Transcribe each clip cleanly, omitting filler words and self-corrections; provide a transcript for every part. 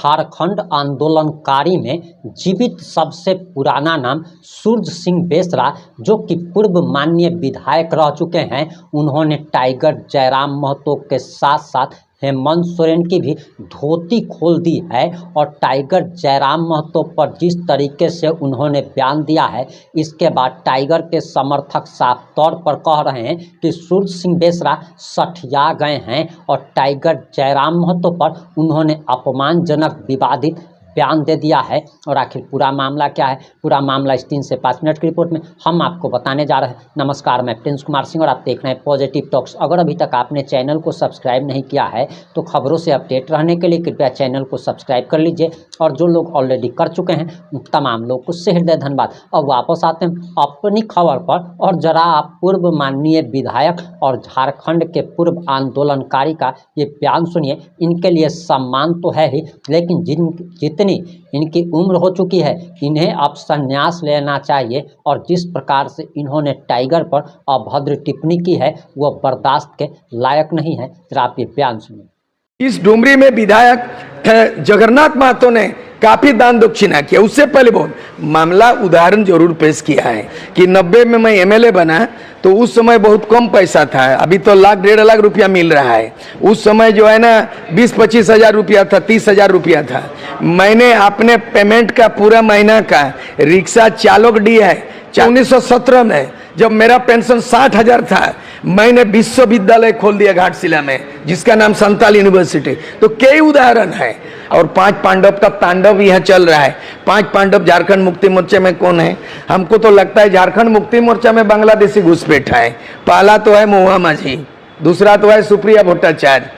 झारखंड आंदोलनकारी में जीवित सबसे पुराना नाम सूरज सिंह बेसरा, जो कि पूर्व माननीय विधायक रह चुके हैं। उन्होंने टाइगर जयराम महतो के साथ साथ हेमंत सोरेन की भी धोती खोल दी है और टाइगर जयराम महतो पर जिस तरीके से उन्होंने बयान दिया है, इसके बाद टाइगर के समर्थक साफ तौर पर कह रहे हैं कि सूरज सिंह बेसरा सठिया गए हैं और टाइगर जयराम महतो पर उन्होंने अपमानजनक विवादित बयान दे दिया है। और आखिर पूरा मामला क्या है, पूरा मामला इस 3 से 5 मिनट की रिपोर्ट में हम आपको बताने जा रहे हैं। नमस्कार, मैं प्रिंस कुमार सिंह और आप देख रहे हैं पॉजिटिव टॉक्स। अगर अभी तक आपने चैनल को सब्सक्राइब नहीं किया है तो खबरों से अपडेट रहने के लिए कृपया चैनल को सब्सक्राइब कर लीजिए, और जो लोग ऑलरेडी कर चुके हैं उन तमाम लोग को हृदय धन्यवाद। अब वापस आते हैं अपनी खबर पर, और जरा आप पूर्व माननीय विधायक और झारखंड के पूर्व आंदोलनकारी का ये बयान सुनिए। इनके लिए सम्मान तो है ही, लेकिन जितनी इनकी उम्र हो चुकी है, इन्हें अब संन्यास लेना चाहिए। और जिस प्रकार से इन्होंने टाइगर पर अभद्र टिप्पणी की है वह बर्दाश्त के लायक नहीं है। जरा आप ये बयान सुनिए। इस डुमरी में विधायक जगन्नाथ महतो ने काफी दान दक्षिणा किया। उससे पहले बहुत मामला उदाहरण जरूर पेश किया है कि 90 में मैं एमएलए बना तो उस समय बहुत कम पैसा था, अभी तो लाख 1.5 लाख रुपया मिल रहा है। उस समय जो है ना 20-25 हजार रुपया था, 30 हजार रुपया था। मैंने अपने पेमेंट का पूरा महीना का रिक्शा चालक दी है। 1917 में जब मेरा पेंशन 60,000 था, मैंने विश्वविद्यालय खोल दिया घाटशिला में, जिसका नाम संताल यूनिवर्सिटी। तो कई उदाहरण है। और 5 पांडव का तांडव यहाँ चल रहा है। 5 पांडव झारखंड मुक्ति मोर्चा में कौन है? हमको तो लगता है झारखंड मुक्ति मोर्चा में बांग्लादेशी घुसपैठा है। पहला तो है महुआ माझी, दूसरा तो है सुप्रिया भट्टाचार्य,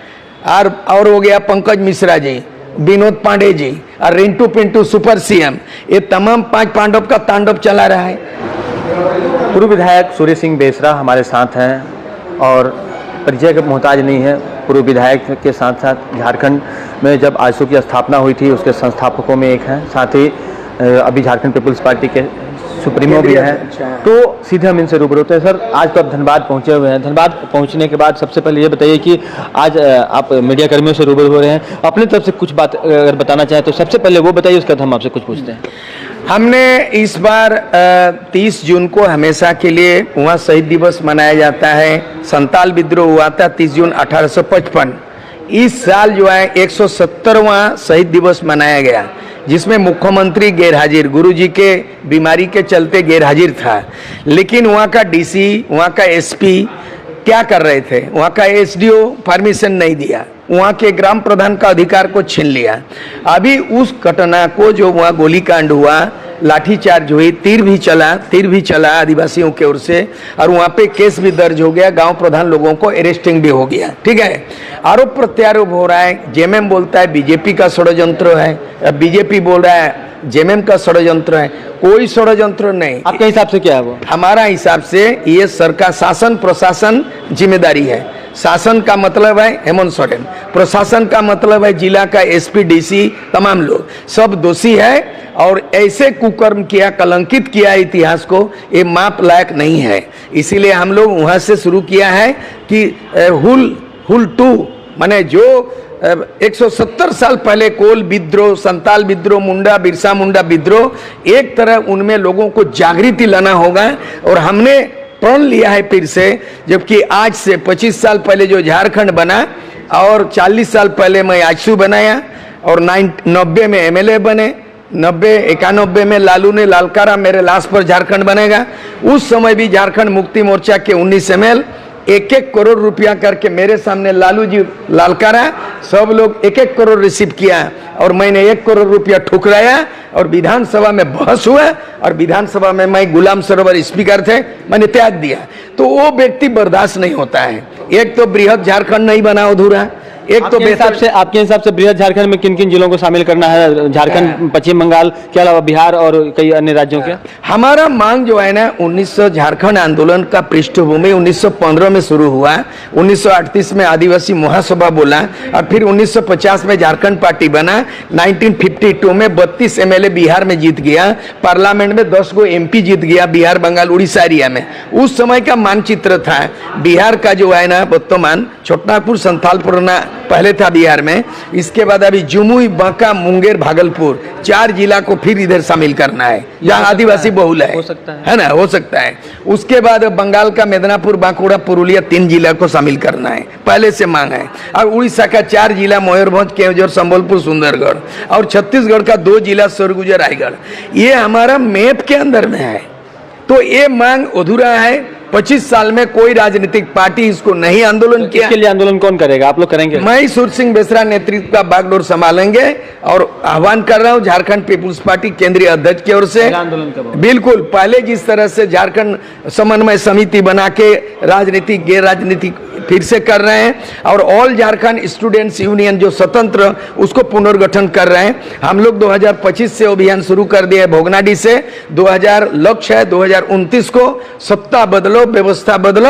और हो गया पंकज मिश्रा जी, विनोद पांडे जी और रिंटू पिंटू सुपर सीएम। ये तमाम 5 पांडव का तांडव चला रहा है। पूर्व विधायक सूरज सिंह बेसरा हमारे साथ हैं और परिचय के मोहताज नहीं है। पूर्व विधायक के साथ साथ झारखंड में जब आजसू की स्थापना हुई थी उसके संस्थापकों में एक हैं, साथ ही अभी झारखंड पीपल्स पार्टी के सुप्रीमो भी हैं। तो सीधे हम इनसे रूबरू होते हैं। सर, आज तो आप धनबाद पहुंचे हुए हैं। धनबाद पहुंचने के बाद सबसे पहले ये बताइए कि आज आप मीडिया कर्मियों से रूबरू हो रहे हैं, अपनी तरफ से कुछ बात अगर बताना चाहें तो सबसे पहले वो बताइए, उसके बाद हम आपसे कुछ पूछते हैं। हमने इस बार 30 जून को हमेशा के लिए वहाँ शहीद दिवस मनाया जाता है। संताल विद्रोह हुआ था 30 जून 1855। इस साल जो है 170वां शहीद दिवस मनाया गया, जिसमें मुख्यमंत्री गैर हाजिर, गुरुजी के बीमारी के चलते गैर हाजिर था। लेकिन वहाँ का डीसी, वहाँ का एसपी क्या कर रहे थे? वहाँ का एसडीओ परमिशन नहीं दिया, वहाँ के ग्राम प्रधान का अधिकार को छीन लिया। अभी उस घटना को जो वहाँ गोलीकांड हुआ, लाठीचार्ज हुई, तीर भी चला आदिवासियों की ओर से, और वहाँ पे केस भी दर्ज हो गया, गांव प्रधान लोगों को अरेस्टिंग भी हो गया। ठीक है, आरोप प्रत्यारोप हो रहा है। जेएमएम बोलता है बीजेपी का षड्यंत्र है, बीजेपी बोल रहा है जेएमएम का षड्यंत्र है। कोई षड्यंत्र नहीं। आपके हिसाब से क्या है वो? हमारा हिसाब से ये सरकार शासन प्रशासन जिम्मेदारी है। शासन का मतलब है हेमंत सोरेन, प्रशासन का मतलब है जिला का एसपी, डीसी, तमाम लोग सब दोषी है। और ऐसे कुकर्म किया, कलंकित किया इतिहास को, ये माप लायक नहीं है। इसीलिए हम लोग वहाँ से शुरू किया है कि हुल टू, माने जो 170 साल पहले कोल विद्रोह, संताल विद्रोह, मुंडा बिरसा मुंडा विद्रोह, एक तरह उनमें लोगों को जागृति लाना होगा। और हमने प्रण लिया है फिर से, जबकि आज से 25 साल पहले जो झारखंड बना और 40 साल पहले मैं आजसू बनाया और 90 में एमएलए बने, 91 में लालू ने लालकारा मेरे लाश पर झारखंड बनेगा। उस समय भी झारखंड मुक्ति मोर्चा के 19 एमएल 1-1 करोड़ रुपया करके मेरे सामने लालू जी लालकारा, सब लोग 1-1 करोड़ रिसीव किया और मैंने 1 करोड़ रुपया ठुकराया। और विधानसभा में बहस हुआ और विधानसभा में मैं गुलाम सरोवर स्पीकर थे, मैंने त्याग दिया। तो वो व्यक्ति बर्दाश्त नहीं होता है। एक तो बृहद झारखंड नहीं बना अधूरा, एक तो आपके हिसाब से बृहद झारखंड में किन किन जिलों को शामिल करना है? झारखंड, पश्चिम बंगाल के अलावा बिहार और कई अन्य राज्यों के? हमारा मांग जो है ना, 1900 झारखंड आंदोलन का पृष्ठभूमि 1915 में शुरू हुआ, 1938 में आदिवासी महासभा बोला और फिर 1950 में झारखंड पार्टी बना। 1952 में 32 एमएलए बिहार में जीत गया, पार्लियामेंट में 10 गो एमपी जीत गया बिहार, बंगाल, उड़ीसा एरिया में। उस समय का मानचित्र था बिहार का जो है ना, वर्तमान छोटापुर, संथालपुर पहले था बिहार में, इसके बाद अभी जमुई, बांका, मुंगेर, भागलपुर 4 जिला को फिर इधर शामिल करना है जहाँ आदिवासी बहुल है, हो सकता है ना, हो सकता है। उसके बाद बंगाल का मेदिनीपुर, बांकुड़ा, पुरुलिया 3 जिला को शामिल करना है, पहले से मांग है। और उड़ीसा का 4 जिला मयूरभंज, केवंझर, संबलपुर, सुंदरगढ़, और छत्तीसगढ़ का 2 जिला सरगुजा, रायगढ़, ये हमारा मैप के अंदर में है। तो ये मांग अधूरा है। 25 साल में कोई राजनीतिक पार्टी इसको नहीं आंदोलन किया। इसके लिए आंदोलन कौन करेगा, आप लोग करेंगे? मैं सूर्य सिंह बेसरा नेतृत्व का बागडोर संभालेंगे और आह्वान कर रहा हूं झारखंड पीपुल्स पार्टी केंद्रीय अध्यक्ष की ओर से। आंदोलन कब? बिल्कुल, पहले जिस तरह से झारखंड समन्वय समिति बना के राजनीतिक गैर राजनीतिक फिर से कर रहे हैं, और ऑल झारखंड स्टूडेंट्स यूनियन जो स्वतंत्र, उसको पुनर्गठन कर रहे हैं। हम लोग 2025 से अभियान शुरू कर दिए भोगनाडी से। 2000 लक्ष्य है, 2029 को सत्ता बदलो, व्यवस्था बदलो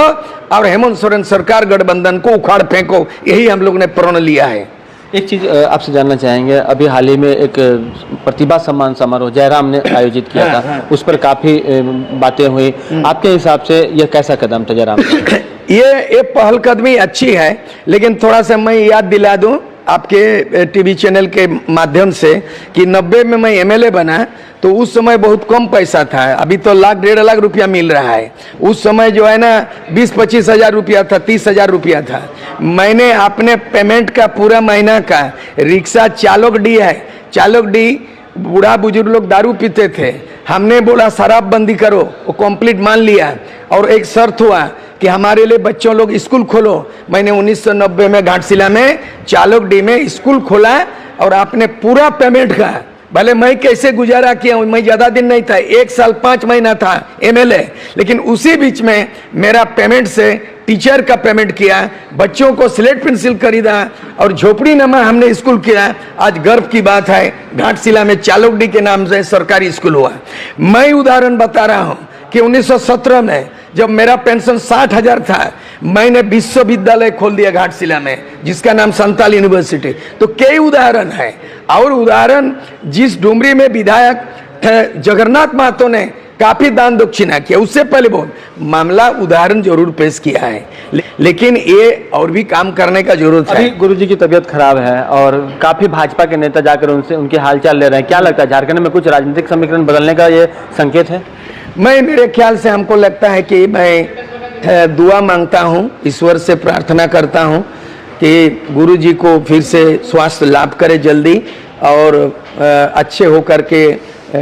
और हेमंत सोरेन सरकार गठबंधन को उखाड़ फेंको, यही हम लोग ने प्रण लिया है। एक चीज आपसे जानना चाहेंगे, अभी हाल ही में एक प्रतिभा सम्मान समारोह जयराम ने आयोजित किया था, उस पर काफी बातें हुई। आपके हिसाब से यह कैसा कदम था जयराम का? ये पहलकदमी अच्छी है, लेकिन थोड़ा सा मैं याद दिला दूं आपके टीवी चैनल के माध्यम से कि 90 में मैं एमएलए बना तो उस समय बहुत कम पैसा था, अभी तो लाख 1.5 लाख रुपया मिल रहा है। उस समय जो है ना 20-25 हजार रुपया था, 30 हजार रुपया था। मैंने अपने पेमेंट का पूरा महीना का रिक्शा चालक डी है, चालक डी, बूढ़ा बुजुर्ग लोग दारू पीते थे, हमने बोला शराब बंदी करो, वो कंप्लीट मान लिया। और एक शर्त हुआ कि हमारे लिए बच्चों लोग स्कूल खोलो। मैंने 1990 में घाटशिला में चालक डी में स्कूल खोला और आपने पूरा पेमेंट का, भले मैं कैसे गुजारा किया, मैं ज्यादा दिन नहीं था, 1 साल 5 महीना था एमएलए, लेकिन उसी बीच में मेरा पेमेंट से टीचर का पेमेंट किया, बच्चों को स्लेट पेंसिल खरीदा और झोपड़ी नमा हमने स्कूल किया। आज गर्व की बात है घाटशिला में चालक डी के नाम से सरकारी स्कूल हुआ। मैं उदाहरण बता रहा हूं कि 1917 में जब मेरा पेंशन 60,000 था, मैंने विश्वविद्यालय खोल दिया घाटशिला में जिसका नाम संताल यूनिवर्सिटी। तो कई उदाहरण है। और उदाहरण जिस डुमरी में विधायक थे जगन्नाथ महतो ने काफी दान दक्षिणा किया, उससे पहले बहुत मामला उदाहरण जरूर पेश किया है, लेकिन ये और भी काम करने का जरूरत है। अभी गुरुजी की तबीयत खराब है और काफी भाजपा के नेता जाकर उनसे उनके हालचाल ले रहे हैं, क्या लगता है झारखंड में कुछ राजनीतिक समीकरण बदलने का ये संकेत है? मेरे ख्याल से हमको लगता है कि मैं दुआ मांगता हूँ, ईश्वर से प्रार्थना करता हूँ कि गुरुजी को फिर से स्वास्थ्य लाभ करे जल्दी और अच्छे होकर के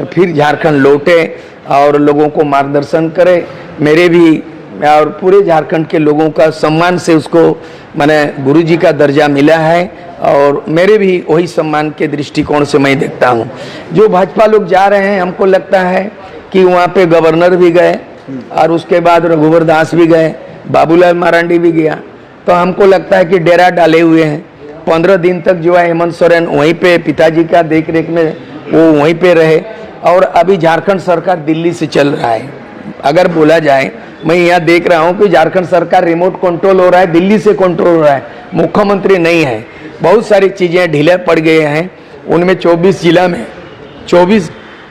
फिर झारखंड लौटे और लोगों को मार्गदर्शन करे। मेरे भी और पूरे झारखंड के लोगों का सम्मान से उसको माने गुरुजी का दर्जा मिला है और मेरे भी वही सम्मान के दृष्टिकोण से मैं देखता हूँ। जो भाजपा लोग जा रहे हैं, हमको लगता है कि वहाँ पे गवर्नर भी गए और उसके बाद रघुवर दास भी गए, बाबूलाल मरांडी भी गया, तो हमको लगता है कि डेरा डाले हुए हैं। 15 दिन तक जो है हेमंत सोरेन वहीं पे पिताजी का देख रेख में वो वहीं पे रहे और अभी झारखंड सरकार दिल्ली से चल रहा है। अगर बोला जाए, मैं यहाँ देख रहा हूँ कि झारखंड सरकार रिमोट कंट्रोल हो रहा है, दिल्ली से कंट्रोल हो रहा है, मुख्यमंत्री नहीं है। बहुत सारी चीज़ें ढीले पड़ गए हैं। उनमें 24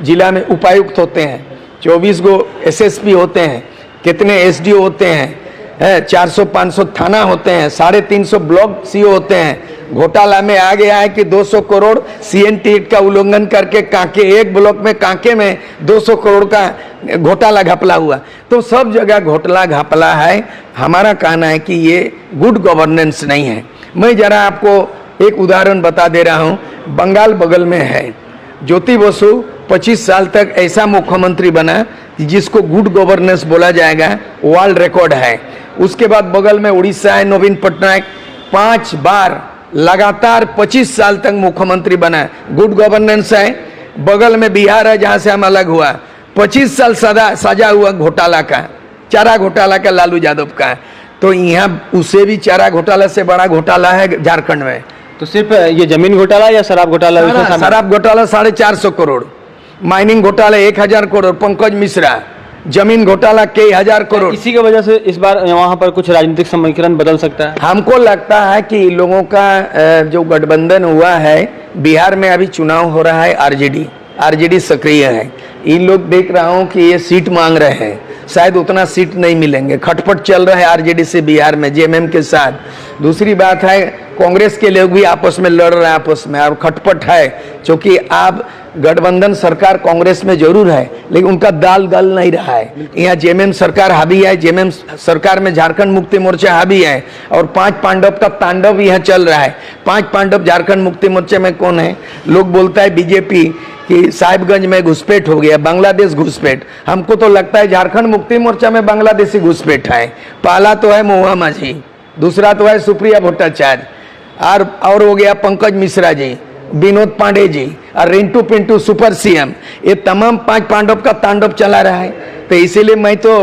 जिला में उपायुक्त होते हैं, 24 गो एसएसपी होते हैं, कितने एसडीओ होते हैं, 400-500 थाना होते हैं, 350 ब्लॉक सीओ होते हैं। घोटाला में आ गया है कि 200 करोड़ सीएनटी एक्ट का उल्लंघन करके कांके, एक ब्लॉक में कांके में 200 करोड़ का घोटाला घपला हुआ। तो सब जगह घोटाला घपला है। हमारा कहना है कि ये गुड गवर्नेंस नहीं है। मैं जरा आपको एक उदाहरण बता दे रहा हूँ। बंगाल बगल में है, ज्योति बसु 25 साल तक ऐसा मुख्यमंत्री बना जिसको गुड गवर्नेंस बोला जाएगा, वर्ल्ड रिकॉर्ड है। उसके बाद बगल में उड़ीसा है, नवीन पटनायक 5 बार लगातार 25 साल तक मुख्यमंत्री बना, गुड गवर्नेंस है। बगल में बिहार है जहां से हम अलग हुआ, 25 साल सजा हुआ घोटाला का, चारा घोटाला का, लालू यादव का। तो यहाँ उसे भी चारा घोटाला से बड़ा घोटाला है झारखंड में। तो सिर्फ ये जमीन घोटाला या शराब घोटाला? शराब घोटाला 450 करोड़, माइनिंग घोटाला 1000 करोड़, पंकज मिश्रा, जमीन घोटाला कई हजार करोड़। इसी की वजह से इस बार वहां पर कुछ राजनीतिक समीकरण बदल सकता है। हमको लगता है कि इन लोगों का जो गठबंधन हुआ है, बिहार में अभी चुनाव हो रहा है, आरजेडी सक्रिय है। इन लोग देख रहा हूँ कि ये सीट मांग रहे हैं शायद उतना सीट नहीं मिलेंगे। खटपट चल रहा है आरजेडी से बिहार में जेएमएम के साथ। दूसरी बात है कांग्रेस के लोग भी आपस में लड़ रहे हैं आपस में, और खटपट है क्योंकि आप गठबंधन सरकार कांग्रेस में जरूर है लेकिन उनका दाल गल नहीं रहा है। यहाँ जेएमएम सरकार हावी है, जेएमएम सरकार में झारखंड मुक्ति मोर्चा हावी है, और 5 पांडव का तांडव यहाँ चल रहा है। 5 पांडव झारखंड मुक्ति मोर्चा में कौन है? लोग बोलता है बीजेपी कि साहिबगंज में घुसपैठ हो गया, बांग्लादेश घुसपैठ। हमको तो लगता है झारखंड मुक्ति मोर्चा में बांग्लादेशी घुसपैठ है। पहला तो है महुआ माझी, दूसरा तो है सुप्रिया भट्टाचार्य, और हो गया पंकज मिश्रा जी, विनोद पांडे जी, और रिंटू पिंटू सुपर सीएम। ये तमाम 5 पांडव का तांडव चला रहा है। तो इसीलिए मैं तो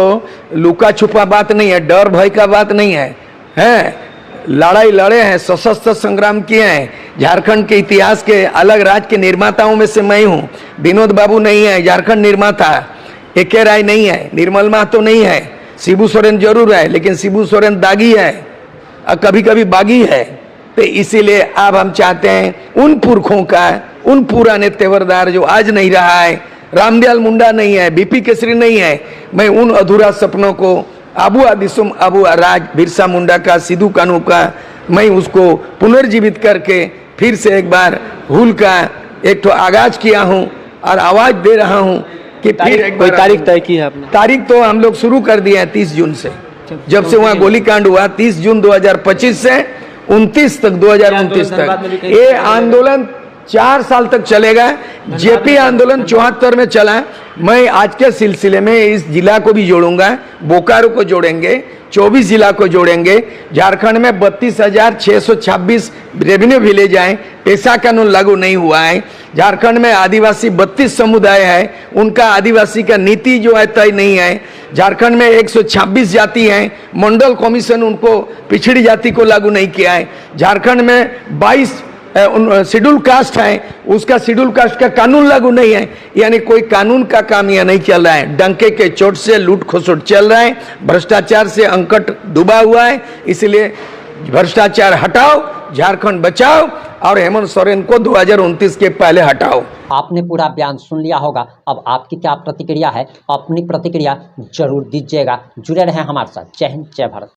लुका छुपा बात नहीं है, डर भय का बात नहीं है, लड़ाई लड़े हैं, सशस्त्र संग्राम किए हैं। झारखंड के इतिहास के अलग राज्य के निर्माताओं में से मैं हूँ। विनोद बाबू नहीं है झारखंड निर्माता, एके राय नहीं है, निर्मल महतो नहीं है, शिबू सोरेन जरूर है लेकिन शिबू सोरेन दागी है और कभी कभी बागी है। तो इसीलिए अब हम चाहते हैं उन पुरखों का, उन पुराने तेवरदार जो आज नहीं रहा है, रामदयाल मुंडा नहीं है, बीपी केसरी नहीं है, मैं उन अधूरा सपनों को, अबू आदिसुम अबू राज बिरसा मुंडा का, सिद्धू कानू का, मैं उसको पुनर्जीवित करके फिर से एक बार हुल का एक तो आगाज किया हूँ और आवाज दे रहा हूँ कि फिर एक कोई बार तारीख तय की है आपने? तारीख तो हम लोग शुरू कर दिए हैं 30 जून से, जब से वहाँ गोलीकांड हुआ 30 जून 2025 से 29 तक 2029 तक ये आंदोलन 4 साल तक चलेगा। जेपी आंदोलन 74 में चला। मैं आज के सिलसिले में इस जिला को भी जोड़ूंगा, बोकारो को जोड़ेंगे, 24 जिला को जोड़ेंगे। झारखंड में 32,626 रेवेन्यू विलेज आए, पेशा कानून लागू नहीं हुआ है। झारखंड में आदिवासी 32 समुदाय है, उनका आदिवासी का नीति जो है तय नहीं है। झारखंड में 126 जाति हैं, मंडल कमीशन उनको पिछड़ी जाति को लागू नहीं किया है। झारखंड में 22 शेड्यूल कास्ट है, उसका शेड्यूल कास्ट का कानून लागू नहीं है। यानी कोई कानून का काम यहाँ नहीं चल रहा है, डंके के चोट से लूट खसोट चल रहा है, भ्रष्टाचार से अंकट डूबा हुआ है। इसलिए भ्रष्टाचार हटाओ, झारखंड बचाओ और हेमंत सोरेन को 2029 के पहले हटाओ। आपने पूरा बयान सुन लिया होगा। अब आपकी क्या प्रतिक्रिया है? अपनी प्रतिक्रिया जरूर दीजिएगा। जुड़े रहें हमारे साथ। जय हिंद, जय भारत।